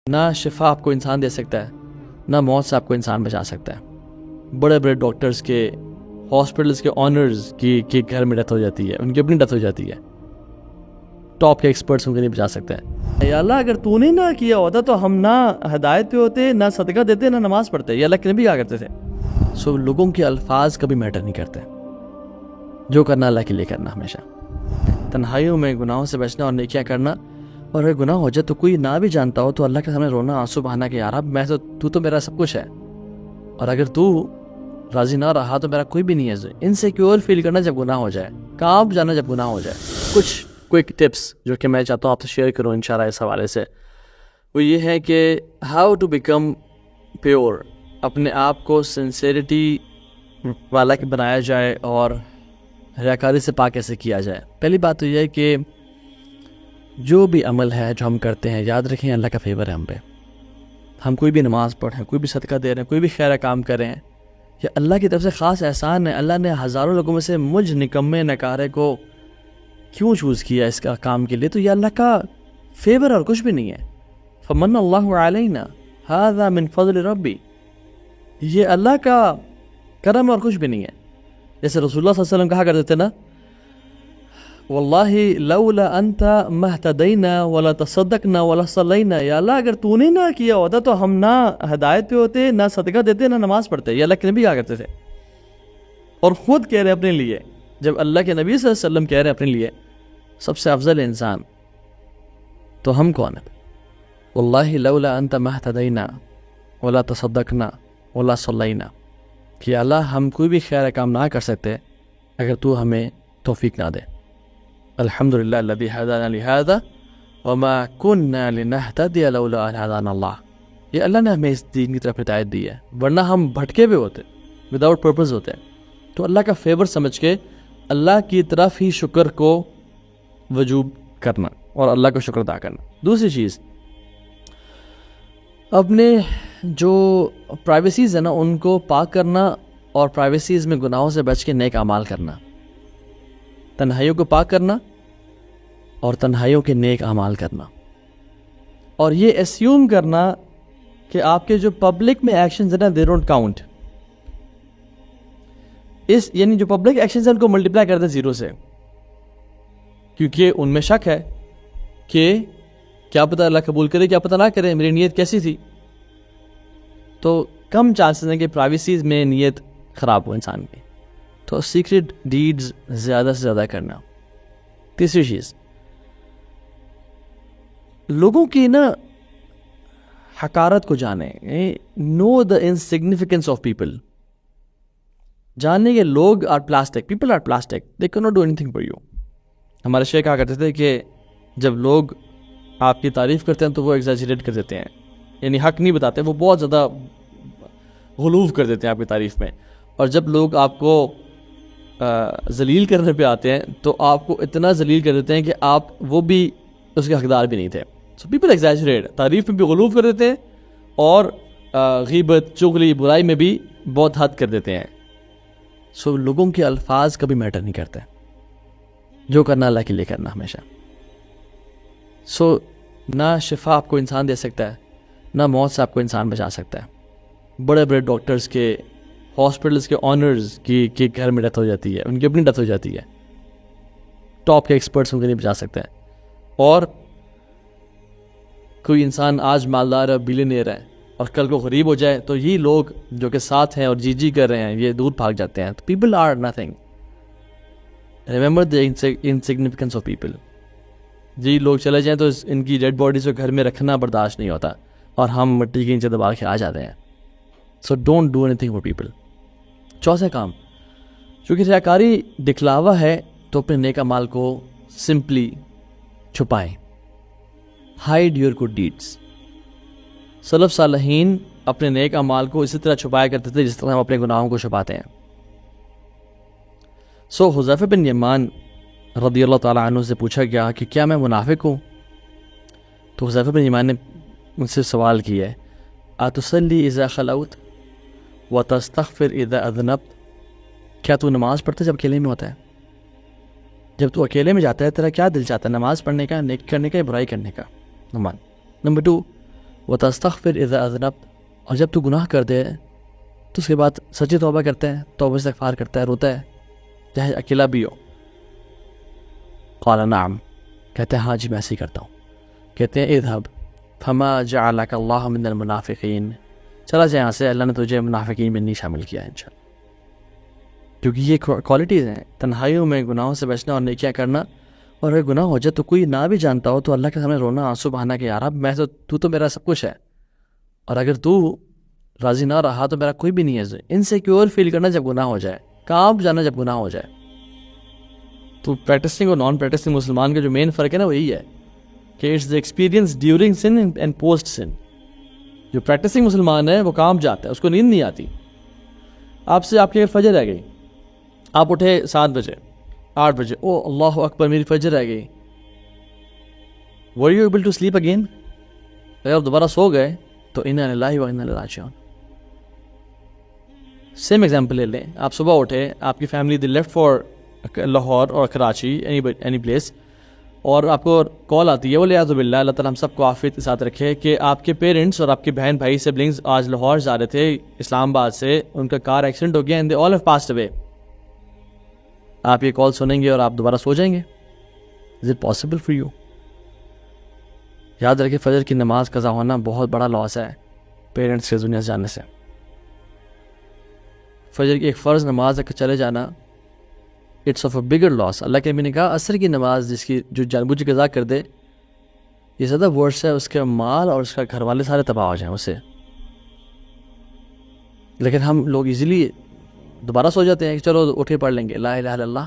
نہ شفا آپ کو انسان دے سکتا ہے، نہ موت سے آپ کو انسان بچا سکتا ہے۔ بڑے بڑے ڈاکٹرز کے، ہاسپٹلز کے آنرز کی گھر میں ڈیتھ ہو جاتی ہے، ان کی اپنی ڈیتھ ہو جاتی ہے، ٹاپ کے ایکسپرٹس ان کو نہیں بچا سکتے ہیں۔ یا اللہ اگر تو نے نہ کیا ہوتا تو ہم نہ ہدایت پہ ہوتے، نہ صدقہ دیتے، نہ نماز پڑھتے۔ یا اللہ کے نبی کیا کرتے تھے؟ لوگوں کے الفاظ کبھی میٹر نہیں کرتے، جو کرنا اللہ کے لیے کرنا ہمیشہ۔ تنہائیوں میں گناہوں سے بچنا اور نیکیاں کرنا، اور اگر گناہ ہو جائے تو کوئی نہ بھی جانتا ہو تو اللہ کے سامنے رونا، آنسو بہانا کہ یار اب میں تو میرا سب کچھ ہے، اور اگر تو راضی نہ رہا تو میرا کوئی بھی نہیں ہے۔ انسیکیور فیل کرنا جب گناہ ہو جائے، کانپ جانا جب گناہ ہو جائے۔ کچھ کوئک ٹپس جو کہ میں چاہتا ہوں آپ سے شیئر کروں انشاءاللہ اس حوالے سے، وہ یہ ہے کہ ہاؤ ٹو بیکم پیور، اپنے آپ کو سنسیریٹی والا کہ بنایا جائے اور ریاکاری سے پاک کیسے کیا جائے۔ پہلی بات تو یہ ہے کہ جو بھی عمل ہے جو ہم کرتے ہیں، یاد رکھیں اللہ کا فیور ہے ہم پہ۔ ہم کوئی بھی نماز پڑھیں، کوئی بھی صدقہ دے رہے ہیں، کوئی بھی خیر کام کریں، یہ اللہ کی طرف سے خاص احسان ہے۔ اللہ نے ہزاروں لوگوں میں سے مجھ نکمے نکارے کو کیوں چوز کیا اس کا کام کے لیے؟ تو یہ اللہ کا فیور اور کچھ بھی نہیں ہے۔ فمن اللہ علینا ھذا من فضل ربی، یہ اللہ کا کرم اور کچھ بھی نہیں ہے۔ جیسے رسول اللہ صلی اللہ علیہ وسلم کہا کرتے تھے نا، واللہ لولا انت ما اہتدینا ولا تصدقنا ولا صلینا، یا اللہ اگر تو نے نہ کیا ہوتا تو ہم نہ ہدایت پہ ہوتے، نہ صدقہ دیتے، نہ نماز پڑھتے۔ یہ اللہ کے نبی کہا کرتے تھے، اور خود کہہ رہے اپنے لیے۔ جب اللہ کے نبی صلی اللہ علیہ وسلم کہہ رہے اپنے لیے سب سے افضل انسان، تو ہم کون ہیں؟ واللہ لولا انت ما اہتدینا ولا تصدقنا ولا صلینا، کہ اللہ ہم کوئی بھی خیر کام نہ کر سکتے اگر تو ہمیں توفیق نہ دے۔ الحمدللہ الذی ہدانا لہذا وما کنا لنہتدی لولا ان ہدانا اللہ، یہ اللہ نے ہمیں اس دین کی طرف ہدایت دی ہے، ورنہ ہم بھٹکے ہوئے ہوتے، وداؤٹ پرپز ہوتے۔ تو اللہ کا فیور سمجھ کے اللہ کی طرف ہی شکر کو وجوب کرنا اور اللہ کا شکر ادا کرنا۔ دوسری چیز، اپنے جو پرائیویسیز ہیں نا ان کو پاک کرنا، اور پرائیویسیز میں گناہوں سے بچ کے نیک اعمال کرنا، تنہائیوں کو پاک کرنا اور تنہائیوں کے نیک اعمال کرنا، اور یہ اسیوم کرنا کہ آپ کے جو پبلک میں ایکشنز ہیں نا دے ڈونٹ کاؤنٹ، یعنی جو پبلک ایکشنز ہیں ان کو ملٹیپلائی کر دیں زیرو سے، کیونکہ ان میں شک ہے کہ کیا پتہ اللہ قبول کرے، کیا پتہ نہ کرے، میری نیت کیسی تھی۔ تو کم چانسز ہیں کہ پرائیویسیز میں نیت خراب ہو انسان کی، تو سیکرٹ ڈیڈز زیادہ سے زیادہ کرنا۔ تیسری چیز، لوگوں کی نا حقارت کو جانیں، نو دا انسگنیفیکنس آف پیپل، جاننے کے لوگ are plastic, people are plastic, they can not do anything for you. ہمارے شیخ کہا کرتے تھے کہ جب لوگ آپ کی تعریف کرتے ہیں تو وہ ایگزیجریٹ کر دیتے ہیں، یعنی حق نہیں بتاتے، وہ بہت زیادہ غلوف کر دیتے ہیں آپ کی تعریف میں، اور جب لوگ آپ کو ذلیل کرنے پہ آتے ہیں تو آپ کو اتنا ذلیل کر دیتے ہیں کہ آپ وہ بھی اس کے حقدار بھی نہیں تھے۔ سو پیپل ایگزیجریٹ، تعریف میں بھی غلوف کر دیتے ہیں، اور غیبت، چغلی، برائی میں بھی بہت حد کر دیتے ہیں۔ سو لوگوں کے الفاظ کبھی میٹر نہیں کرتے، جو کرنا اللہ کے لیے کرنا ہمیشہ۔ سو نہ شفا آپ کو انسان دے سکتا ہے، نہ موت سے آپ کو انسان بچا سکتا ہے۔ بڑے بڑے ڈاکٹرز کے، ہاسپٹلز کے آنرز کی گھر میں ڈیتھ ہو جاتی ہے، ان کی اپنی ڈیتھ ہو جاتی ہے، ٹاپ کے ایکسپرٹس ان کو نہیں بچا سکتے ہیں۔ اور کوئی انسان آج مالدار ہے، بلینئر ہے، اور کل کو غریب ہو جائے تو یہ لوگ جو کہ ساتھ ہیں اور جی کر رہے ہیں یہ دور بھاگ جاتے ہیں۔ تو people are nothing, remember the insignificance of people. جی لوگ چلے جائیں تو ان کی ڈیڈ باڈیز کو گھر میں رکھنا برداشت نہیں ہوتا، اور ہم مٹی کے نیچے دبا کے آ جاتے ہیں۔ So don't do anything for people. چوتھا کام، چونکہ ریاکاری دکھلاوا ہے تو اپنے نیک اعمال کو سمپلی چھپائیں، ہائڈ یور گڈ ڈیڈس۔ سلف صالحین اپنے نیک اعمال کو اسی طرح چھپایا کرتے تھے جس طرح ہم اپنے گناہوں کو چھپاتے ہیں۔ سو حذیفہ بن یمان رضی اللہ تعالیٰ عنہ سے پوچھا گیا کہ کیا میں منافق ہوں؟ تو حذیفہ بن یمان نے مجھ سے سوال کیا ہے، اتصلی اذا خلوت وتستغفر اذا اذنبت، کیا تو نماز پڑھتا جب اکیلے میں ہوتا ہے؟ جب تو اکیلے میں جاتا ہے تیرا کیا دل چاہتا ہے، نماز پڑھنے کا، نیک کرنے کا، یا برائی کرنے کا؟ نمبر 2، وتستغفر اذا اذنبت، اور جب تو گناہ کر دے تو اس کے بعد سچی توبہ کرتا ہے، توبہ استغفار کرتا ہے، روتا ہے چاہے اکیلا بھی ہو. قال نعم، کہتے ہیں ہاں جی میں ایسے ہی کرتا ہوں. کہتے ہیں اذهب فما جعلك اللہ من المنافقین، چلا جائے یہاں سے، اللہ نے تجھے منافقین میں نہیں شامل کیا ہے انشاءاللہ. کیونکہ یہ کوالٹیز ہیں تنہائیوں میں گناہوں سے بچنا اور نیکیاں کرنا. اور اگر گناہ ہو جائے تو کوئی نہ بھی جانتا ہو تو اللہ کے سامنے رونا، آنسو بہانا کہ یار اب میں تو میرا سب کچھ ہے، اور اگر تو راضی نہ رہا تو میرا کوئی بھی نہیں ہے. انسیکیور فیل کرنا جب گناہ ہو جائے، کانپ جانا جب گناہ ہو جائے. تو پریکٹسنگ اور نان پریکٹسنگ مسلمان کا جو مین فرق ہے نا وہ یہی ہے کہ it's the experience during sin and post sin. جو پریکٹسنگ مسلمان ہے وہ کانپ جاتا ہے، اس کو نیند نہیں آتی. آپ سے آپ کی فجر رہ گئی، آپ اٹھے 7 بجے 8 بجے، او اللہ اکبر میری فجر رہ گئی. were you able to sleep again؟ اگر آپ دوبارہ سو گئے تو انا للہ و انا الیہ راجعون. سیم ایگزامپل لے لیں، آپ صبح اٹھے، آپ کی family the left for Lahore اور کراچی اینی پلیس، اور آپ کو کال آتی ہے، ولیعوذ باللہ، اللہ تعالیٰ ہم سب کو عافیت کے ساتھ رکھے، کہ آپ کے پیرنٹس اور آپ کے بہن بھائی سبلنگز آج لاہور جا رہے تھے اسلام آباد سے، ان کا کار ایکسیڈنٹ ہو گیا and they all have passed away. آپ یہ کال سنیں گے اور آپ دوبارہ سو جائیں گے؟ Is it possible for you? یاد رکھیں فجر کی نماز قضا ہونا بہت بڑا لاس ہے پیرنٹس کے دنیا سے جانے سے. فجر کی ایک فرض نماز اگر چلے جانا اٹس آف اے بگر لاس. اللہ کے نبی نے کہا عصر کی نماز جس کی جو جان بوجھ کے قضا کر دے یہ زیادہ ورس ہے، اس کے مال اور اس کا گھر والے سارے تباہ ہو جائیں اسے. لیکن ہم لوگ ایزیلی دوبارہ سو جاتے ہیں کہ چلو اٹھ کے پڑھ لیں گے لا الہ الا اللہ.